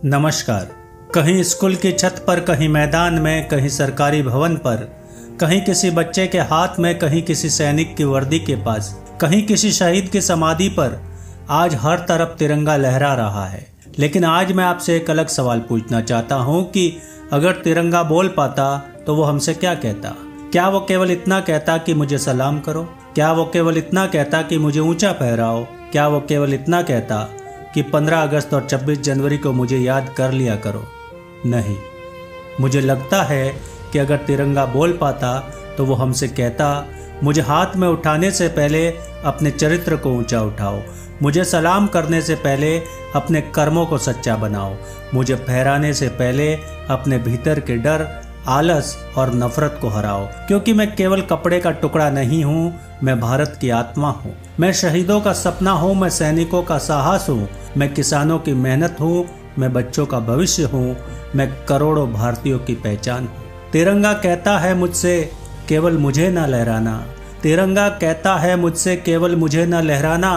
नमस्कार। कहीं स्कूल की छत पर, कहीं मैदान में, कहीं सरकारी भवन पर, कहीं किसी बच्चे के हाथ में, कहीं किसी सैनिक की वर्दी के पास, कहीं किसी शहीद की समाधि पर आज हर तरफ तिरंगा लहरा रहा है। लेकिन आज मैं आपसे एक अलग सवाल पूछना चाहता हूँ कि अगर तिरंगा बोल पाता तो वो हमसे क्या कहता? क्या वो केवल इतना कहता कि मुझे सलाम करो? क्या वो केवल इतना कहता कि मुझे ऊंचा फहराओ? क्या वो केवल इतना कहता कि 15 अगस्त और 26 जनवरी को मुझे याद कर लिया करो? नहीं, मुझे लगता है कि अगर तिरंगा बोल पाता तो वो हमसे कहता, मुझे हाथ में उठाने से पहले अपने चरित्र को ऊंचा उठाओ, मुझे सलाम करने से पहले अपने कर्मों को सच्चा बनाओ, मुझे फहराने से पहले अपने भीतर के डर, आलस और नफरत को हराओ, क्योंकि मैं केवल कपड़े का टुकड़ा नहीं हूँ, मैं भारत की आत्मा हूँ, मैं शहीदों का सपना हूँ, मैं सैनिकों का साहस हूँ, मैं किसानों की मेहनत हूँ, मैं बच्चों का भविष्य हूँ, मैं करोड़ों भारतीयों की पहचान हूँ। तिरंगा कहता है मुझसे केवल मुझे न लहराना, तिरंगा कहता है मुझसे केवल मुझे न लहराना,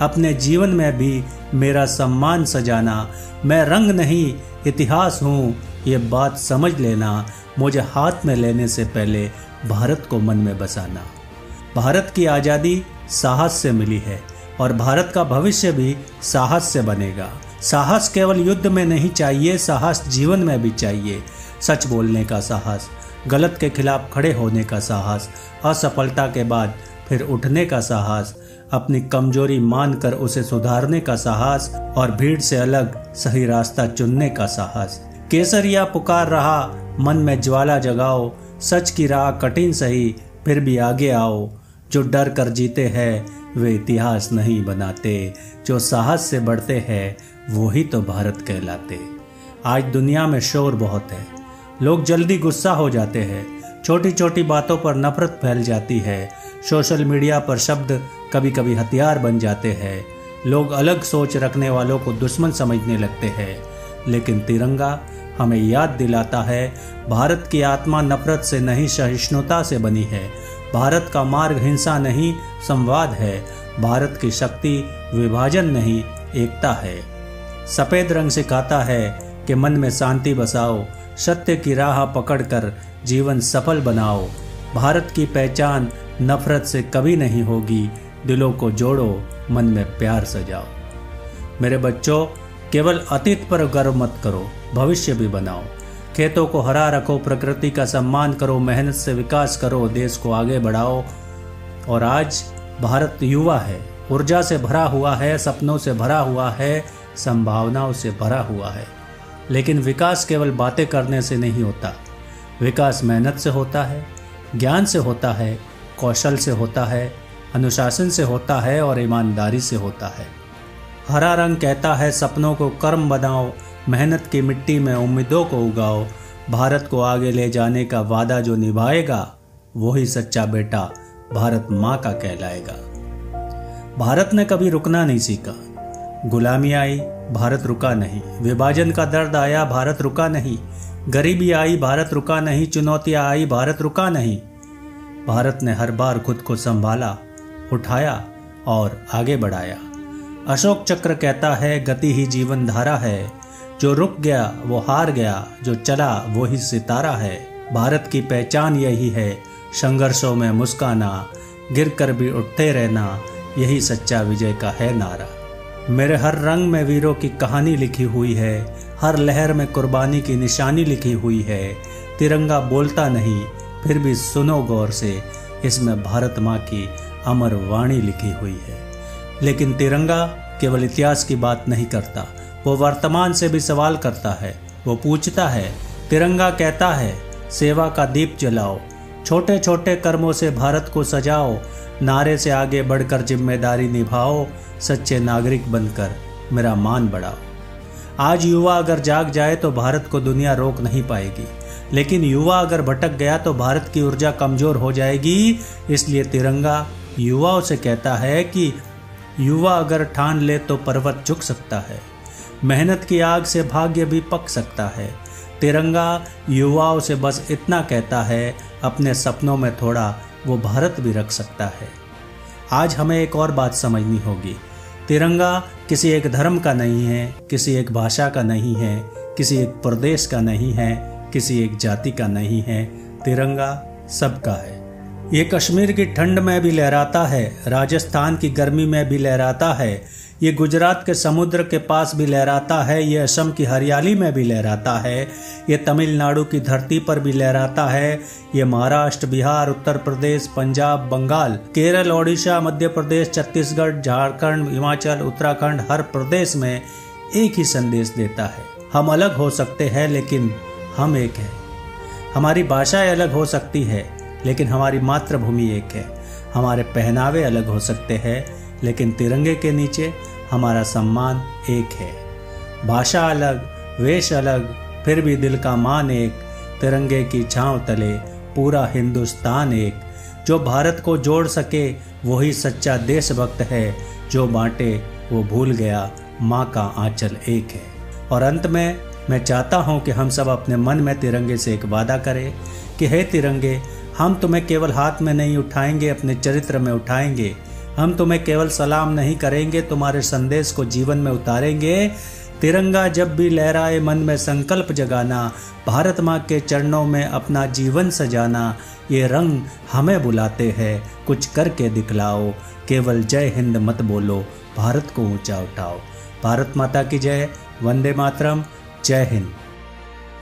अपने जीवन में भी मेरा सम्मान सजाना। मैं रंग नहीं इतिहास हूँ, ये बात समझ लेना, मुझे हाथ में लेने से पहले भारत को मन में बसाना। भारत की आज़ादी साहस से मिली है और भारत का भविष्य भी साहस से बनेगा। साहस केवल युद्ध में नहीं चाहिए, साहस जीवन में भी चाहिए। सच बोलने का साहस, गलत के खिलाफ खड़े होने का साहस, असफलता के बाद फिर उठने का साहस, अपनी कमजोरी मानकर उसे सुधारने का साहस और भीड़ से अलग सही रास्ता चुनने का साहस। केसरिया पुकार रहा, मन में ज्वाला जगाओ, सच की राह कठिन सही फिर भी आगे आओ। जो डर कर जीते हैं वे इतिहास नहीं बनाते, जो साहस से बढ़ते हैं वो ही तो भारत कहलाते। आज दुनिया में शोर बहुत है, लोग जल्दी गुस्सा हो जाते हैं, छोटी छोटी बातों पर नफरत फैल जाती है, सोशल मीडिया पर शब्द कभी कभी हथियार बन जाते हैं, लोग अलग सोच रखने वालों को दुश्मन समझने लगते हैं। लेकिन तिरंगा हमें याद दिलाता है, भारत की आत्मा नफरत से नहीं सहिष्णुता से बनी है। भारत का मार्ग हिंसा नहीं संवाद है। भारत की शक्ति विभाजन नहीं एकता है। सफेद रंग सिखाता है कि मन में शांति बसाओ, सत्य की राह पकड़कर जीवन सफल बनाओ। भारत की पहचान नफरत से कभी नहीं होगी, दिलों को जोड़ो, मन में प्यार सजाओ। मेरे बच्चों, केवल अतीत पर गर्व मत करो, भविष्य भी बनाओ। खेतों को हरा रखो, प्रकृति का सम्मान करो, मेहनत से विकास करो, देश को आगे बढ़ाओ। और आज भारत युवा है, ऊर्जा से भरा हुआ है, सपनों से भरा हुआ है, संभावनाओं से भरा हुआ है। लेकिन विकास केवल बातें करने से नहीं होता, विकास मेहनत से होता है, ज्ञान से होता है, कौशल से होता है, अनुशासन से होता है और ईमानदारी से होता है। हरा रंग कहता है सपनों को कर्म बनाओ, मेहनत की मिट्टी में उम्मीदों को उगाओ। भारत को आगे ले जाने का वादा जो निभाएगा वही सच्चा बेटा भारत माँ का कहलाएगा। भारत ने कभी रुकना नहीं सीखा, गुलामी आई, भारत रुका नहीं, विभाजन का दर्द आया, भारत रुका नहीं, गरीबी आई, भारत रुका नहीं, चुनौतियां आई, भारत रुका नहीं। भारत ने हर बार खुद को संभाला, उठाया और आगे बढ़ाया। अशोक चक्र कहता है गति ही जीवन धारा है, जो रुक गया वो हार गया, जो चला वो ही सितारा है। भारत की पहचान यही है, संघर्षों में मुस्काना, गिर कर भी उठते रहना, यही सच्चा विजय का है नारा। मेरे हर रंग में वीरों की कहानी लिखी हुई है, हर लहर में कुर्बानी की निशानी लिखी हुई है। तिरंगा बोलता नहीं फिर भी सुनो गौर से, इसमें भारत माँ की अमर वाणी लिखी हुई है। लेकिन तिरंगा केवल इतिहास की बात नहीं करता, वो वर्तमान से भी सवाल करता है। वो पूछता है, तिरंगा कहता है सेवा का दीप जलाओ, छोटे छोटे कर्मों से भारत को सजाओ, नारे से आगे बढ़कर जिम्मेदारी निभाओ, सच्चे नागरिक बनकर मेरा मान बढ़ाओ। आज युवा अगर जाग जाए तो भारत को दुनिया रोक नहीं पाएगी, लेकिन युवा अगर भटक गया तो भारत की ऊर्जा कमजोर हो जाएगी। इसलिए तिरंगा युवाओं से कहता है कि युवा अगर ठान ले तो पर्वत झुक सकता है, मेहनत की आग से भाग्य भी पक सकता है। तिरंगा युवाओं से बस इतना कहता है, अपने सपनों में थोड़ा वो भारत भी रख सकता है। आज हमें एक और बात समझनी होगी, तिरंगा किसी एक धर्म का नहीं है, किसी एक भाषा का नहीं है, किसी एक प्रदेश का नहीं है, किसी एक जाति का नहीं है। तिरंगा सबका है। ये कश्मीर की ठंड में भी लहराता है, राजस्थान की गर्मी में भी लहराता है, ये गुजरात के समुद्र के पास भी लहराता है, ये असम की हरियाली में भी लहराता है, ये तमिलनाडु की धरती पर भी लहराता है, ये महाराष्ट्र, बिहार, उत्तर प्रदेश, पंजाब, बंगाल, केरल, ओडिशा, मध्य प्रदेश, छत्तीसगढ़, झारखंड, हिमाचल, उत्तराखंड, हर प्रदेश में एक ही संदेश देता है। हम अलग हो सकते हैं लेकिन हम एक हैं। हमारी भाषाएं अलग हो सकती है लेकिन हमारी मातृभूमि एक है। हमारे पहनावे अलग हो सकते हैं लेकिन तिरंगे के नीचे हमारा सम्मान एक है। भाषा अलग, वेश अलग, फिर भी दिल का मान एक। तिरंगे की छांव तले पूरा हिंदुस्तान एक। जो भारत को जोड़ सके वही सच्चा देशभक्त है, जो बांटे वो भूल गया, माँ का आंचल एक है। और अंत में मैं चाहता हूँ कि हम सब अपने मन में तिरंगे से एक वादा करें कि हे तिरंगे, हम तुम्हें केवल हाथ में नहीं उठाएंगे, अपने चरित्र में उठाएंगे। हम तुम्हें केवल सलाम नहीं करेंगे, तुम्हारे संदेश को जीवन में उतारेंगे। तिरंगा जब भी लहराए मन में संकल्प जगाना, भारत माँ के चरणों में अपना जीवन सजाना। ये रंग हमें बुलाते हैं, कुछ करके दिखलाओ। केवल जय हिंद मत बोलो, भारत को ऊंचा उठाओ। भारत माता की जय। वंदे मातरम। जय हिंद।